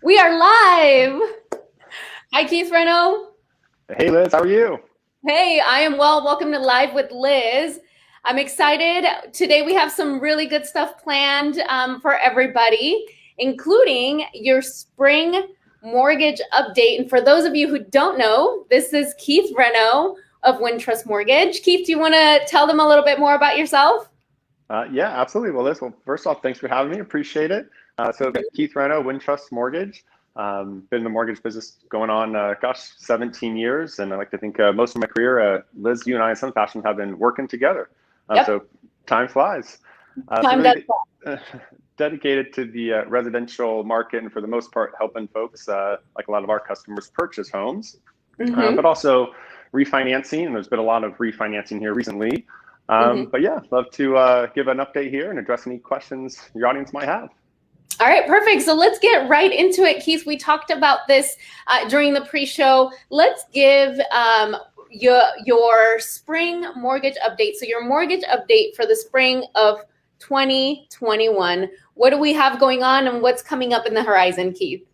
We are live. Hi, Keith Reno. Hey Liz, how are you? Hey, I am well. Welcome to Live with Liz. I'm excited. Today we have some really good stuff planned for everybody, including your spring mortgage update. And for those of you who don't know, this is Keith Reno of Wintrust Mortgage. Keith, do you want to tell them a little bit more about yourself? Yeah, absolutely. Well, Liz, well, first off, thanks for having me. Appreciate it. Keith Reno, Wintrust Mortgage. Been in the mortgage business going on, 17 years. And I like to think most of my career, Liz, you and I in some fashion have been working together. Yep, So time flies. time does fly. Dedicated to the residential market and for the most part, helping folks, like a lot of our customers, purchase homes, but Mm-hmm, also refinancing. And there's been a lot of refinancing here recently. mm-hmm. But yeah, love to give an update here and address any questions your audience might have. All right, perfect. So let's get right into it, Keith. We talked about this during the pre-show. Let's give your spring mortgage update. So your mortgage update for the spring of 2021. What do we have going on and what's coming up in the horizon, Keith?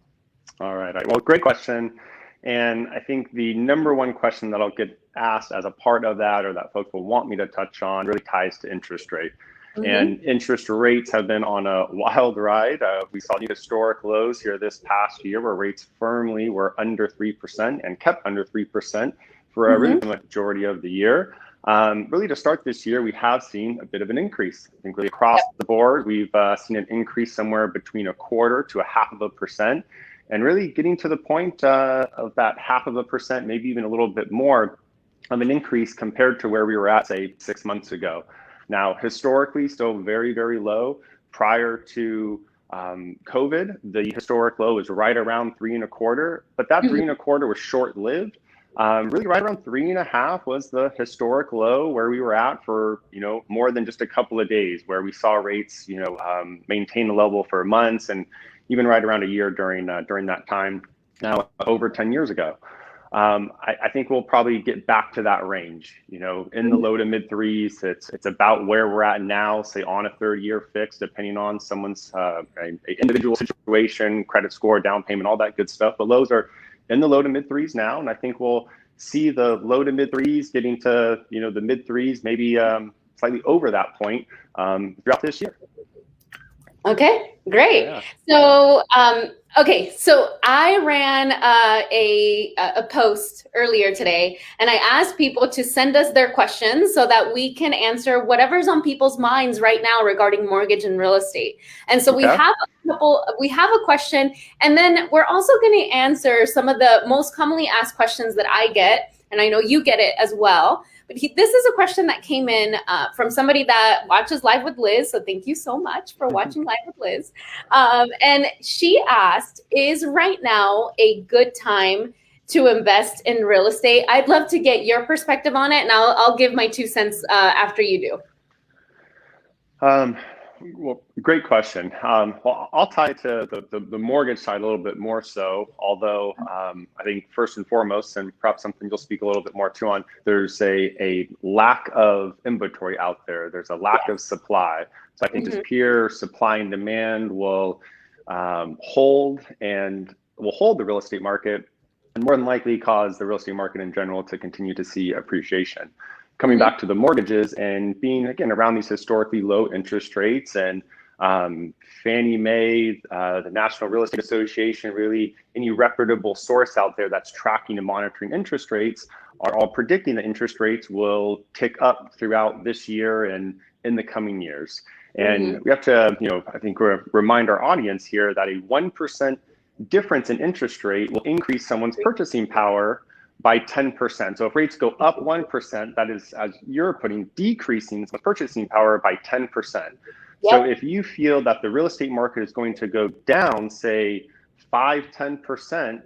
All right. Well, great question. And I think the number one question that I'll get asked as a part of that or that folks will want me to touch on really ties to interest rate. Mm-hmm. And interest rates have been on a wild ride. We saw new historic lows here this past year where rates firmly were under 3% and kept under 3% for really Mm-hmm. the majority of the year. Really to start this year, we have seen a bit of an increase. I think really across the board, we've seen an increase somewhere between 1/4 to 0.5%. And really getting to the point of that 0.5%, maybe even a little bit more of an increase compared to where we were at, say, 6 months ago. Now, historically, still very, very low. Prior to COVID, the historic low was right around 3.25, but that 3.25 was short-lived. Really, right around 3.5 was the historic low where we were at for more than just a couple of days, where we saw rates maintain the level for months and even right around a year during that time. Now, over 10 years ago. I think we'll probably get back to that range, in the low to mid threes. It's about where we're at now, say on a 30-year fix, depending on someone's individual situation, credit score, down payment, all that good stuff. But lows are in the low to mid threes now, and I think we'll see the low to mid threes getting to the mid threes, maybe slightly over that point throughout this year. Okay, great. Yeah. So, so I ran a post earlier today, and I asked people to send us their questions so that we can answer whatever's on people's minds right now regarding mortgage and real estate. And so Okay. we have a question, and then we're also going to answer some of the most commonly asked questions that I get, and I know you get it as well. But this is a question that came in from somebody that watches Live with Liz. So thank you so much for watching Live with Liz. And she asked, is right now a good time to invest in real estate? I'd love to get your perspective on it, and I'll give my 2 cents after you do. Well, great question. Well, I'll tie it to the mortgage side a little bit more so, although I think first and foremost, and perhaps something you'll speak a little bit more to on, there's a lack of inventory out there. There's a lack of supply. So I think just pure supply and demand will hold the real estate market and more than likely cause the real estate market in general to continue to see appreciation. Coming back to the mortgages and being, again, around these historically low interest rates and Fannie Mae, the National Real Estate Association, really any reputable source out there that's tracking and monitoring interest rates are all predicting that interest rates will tick up throughout this year and in the coming years. And we have to, I think remind our audience here that a 1% difference in interest rate will increase someone's purchasing power by 10%. So if rates go up 1%, that is, as you're putting, decreasing purchasing power by 10%. Yep. So if you feel that the real estate market is going to go down, say 5-10%,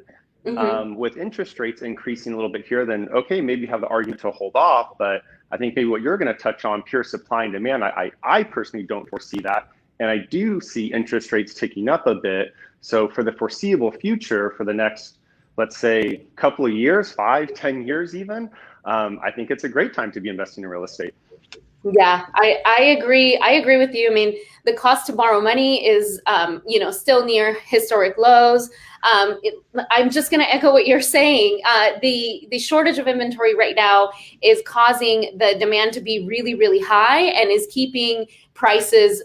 with interest rates increasing a little bit here, then okay, maybe you have the argument to hold off. But I think maybe what you're going to touch on, pure supply and demand, I personally don't foresee that. And I do see interest rates ticking up a bit. So for the foreseeable future, for the next, let's say, couple of years, 5-10 years even, I think it's a great time to be investing in real estate. Yeah, I agree. I agree with you. I mean, the cost to borrow money is, still near historic lows. I'm just going to echo what you're saying. The shortage of inventory right now is causing the demand to be really, really high and is keeping prices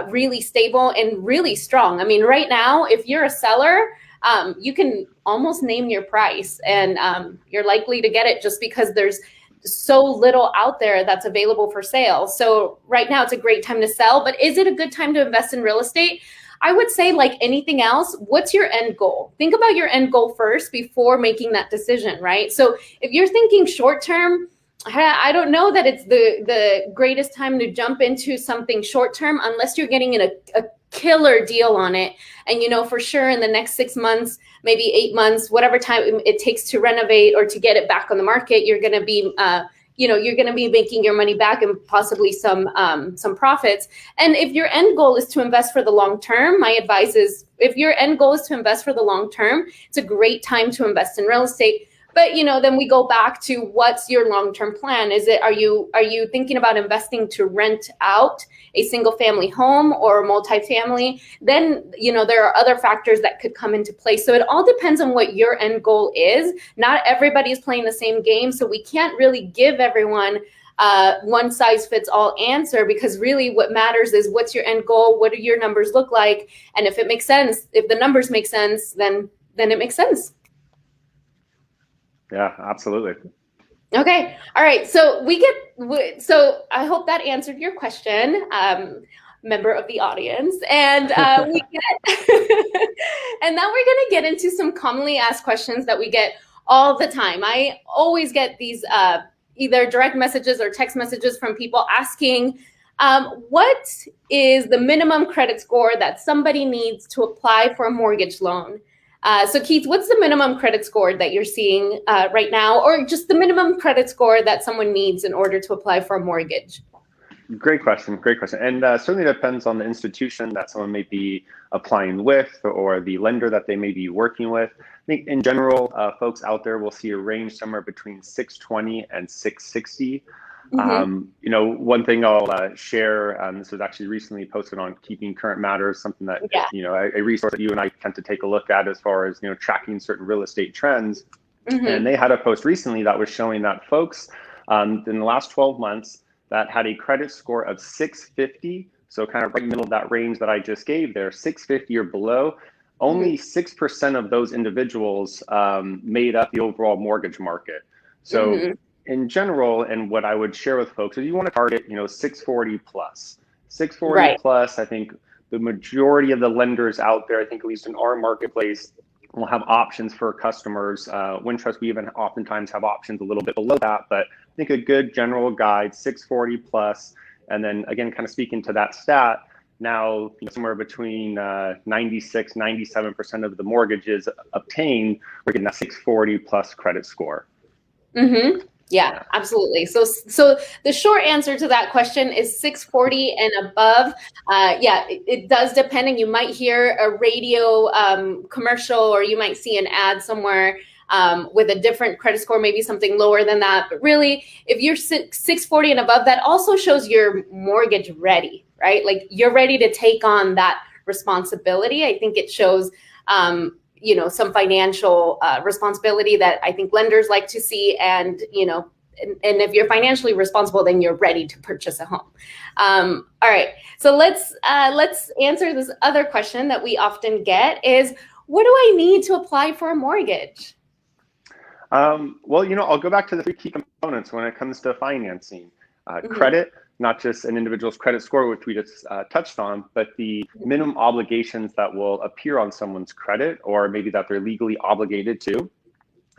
really stable and really strong. I mean, right now, if you're a seller, you can almost name your price, and you're likely to get it just because there's so little out there that's available for sale. So right now it's a great time to sell, but is it a good time to invest in real estate? I would say, like anything else, what's your end goal? Think about your end goal first before making that decision, right? So if you're thinking short term, I don't know that it's the greatest time to jump into something short term unless you're getting a killer deal on it. And for sure in the next 6 months, maybe 8 months, whatever time it takes to renovate or to get it back on the market, you're going to be you're going to be making your money back and possibly some profits. And if your end goal is to invest for the long term, my advice is, if your end goal is to invest for the long term, it's a great time to invest in real estate. But then we go back to, what's your long-term plan? Are you thinking about investing to rent out a single family home or a multifamily? Then there are other factors that could come into play. So it all depends on what your end goal is. Not everybody is playing the same game, so we can't really give everyone one size fits all answer, because really what matters is, what's your end goal? What do your numbers look like? And if it makes sense, if the numbers make sense, then it makes sense. Yeah, absolutely. Okay. All right. So so I hope that answered your question, member of the audience. And and now we're going to get into some commonly asked questions that we get all the time. I always get these either direct messages or text messages from people asking, what is the minimum credit score that somebody needs to apply for a mortgage loan? So Keith, what's the minimum credit score that you're seeing right now, or just the minimum credit score that someone needs in order to apply for a mortgage? Great question. Great question. And certainly depends on the institution that someone may be applying with, or the lender that they may be working with. I think in general, folks out there will see a range somewhere between 620 and 660. Mm-hmm. One thing I'll share, this was actually recently posted on Keeping Current Matters, something that, Yeah. a resource that you and I tend to take a look at as far as, tracking certain real estate trends. Mm-hmm. And they had a post recently that was showing that folks in the last 12 months that had a credit score of 650, so kind of right in the middle of that range that I just gave there, 650 or below, only 6% of those individuals made up the overall mortgage market. So in general, and what I would share with folks is, you want to target, 640 plus. 640 Right. plus, I think the majority of the lenders out there, I think at least in our marketplace, will have options for customers. Wintrust, we even oftentimes have options a little bit below that, but I think a good general guide, 640 plus. And then again, kind of speaking to that stat, now somewhere between 96, 97% of the mortgages obtained, we're getting that 640 plus credit score. Mm-hmm. Yeah, absolutely. So the short answer to that question is 640 and above. Yeah, it does depend, and you might hear a radio commercial, or you might see an ad somewhere with a different credit score, maybe something lower than that. But really, if you're 640 and above, that also shows you're mortgage ready, right? Like, you're ready to take on that responsibility. I think it shows some financial responsibility that I think lenders like to see. And, and if you're financially responsible, then you're ready to purchase a home. All right. So let's answer this other question that we often get is, what do I need to apply for a mortgage? Well, I'll go back to the 3 key components when it comes to financing. Credit, not just an individual's credit score, which we just touched on, but the minimum obligations that will appear on someone's credit, or maybe that they're legally obligated to.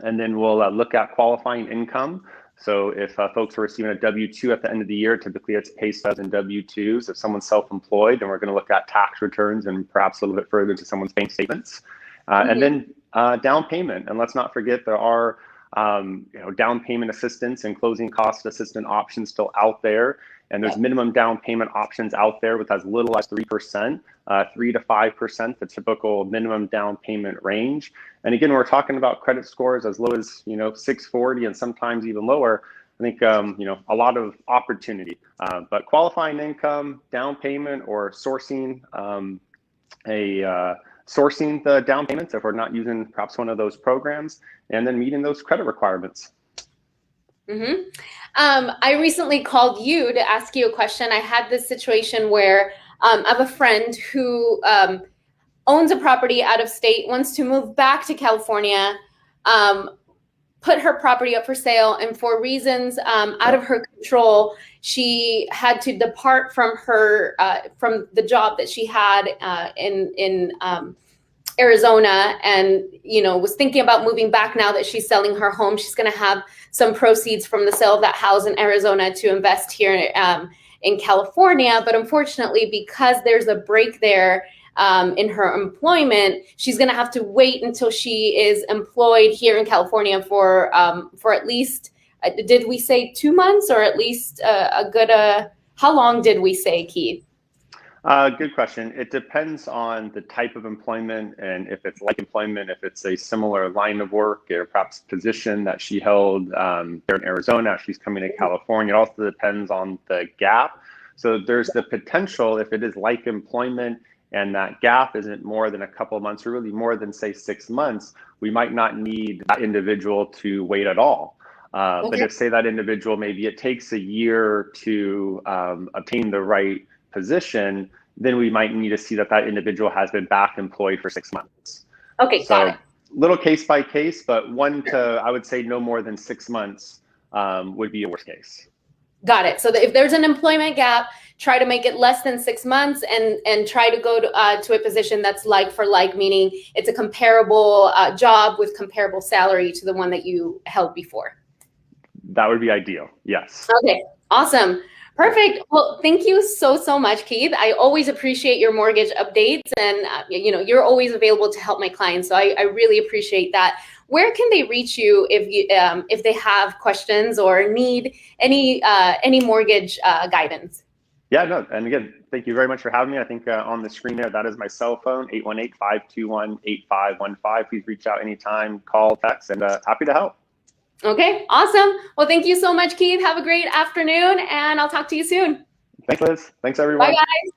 And then we'll look at qualifying income. So if folks are receiving a W-2 at the end of the year, typically it's pay stubs and W-2s. If someone's self-employed, then we're going to look at tax returns, and perhaps a little bit further to someone's bank statements. And then down payment. And let's not forget, there are down payment assistance and closing cost assistance options still out there. And there's minimum down payment options out there with as little as 3%, 3 to 5%, the typical minimum down payment range. And again, we're talking about credit scores as low as 640 and sometimes even lower. I think, a lot of opportunity, but qualifying income, down payment, or sourcing sourcing the down payments if we're not using perhaps one of those programs, and then meeting those credit requirements. I recently called you to ask you a question. I had this situation where I have a friend who owns a property out of state, wants to move back to California, put her property up for sale, and for reasons out of her control, she had to depart from her from the job that she had in Arizona, and was thinking about moving back. Now that she's selling her home, she's going to have some proceeds from the sale of that house in Arizona to invest here in California. But unfortunately, because there's a break there in her employment, she's going to have to wait until she is employed here in California for at least, did we say 2 months, or at least a good, how long did we say, Keith? Good question. It depends on the type of employment, and if it's like employment, if it's a similar line of work or perhaps position that she held there in Arizona, she's coming to California. It also depends on the gap. So there's the potential, if it is like employment and that gap isn't more than a couple of months, or really more than, say, 6 months, we might not need that individual to wait at all. But if, say, that individual, maybe it takes a year to obtain the right position, then we might need to see that that individual has been back employed for 6 months. Okay, so got it. Little case by case, but I would say no more than 6 months would be a worst case. Got it. So if there's an employment gap, try to make it less than 6 months, and try to go to a position that's like for like, meaning it's a comparable job with comparable salary to the one that you held before. That would be ideal. Yes. Okay, awesome. Perfect. Well, thank you so much, Keith. I always appreciate your mortgage updates, and you're always available to help my clients. So I really appreciate that. Where can they reach you if they have questions or need any mortgage guidance? Yeah, no, and again, thank you very much for having me. I think on the screen there, that is my cell phone, 818-521-8515. Please reach out anytime, call, text, and happy to help. Okay, awesome. Well, thank you so much, Keith. Have a great afternoon, and I'll talk to you soon. Thanks, Liz. Thanks, everyone. Bye, guys.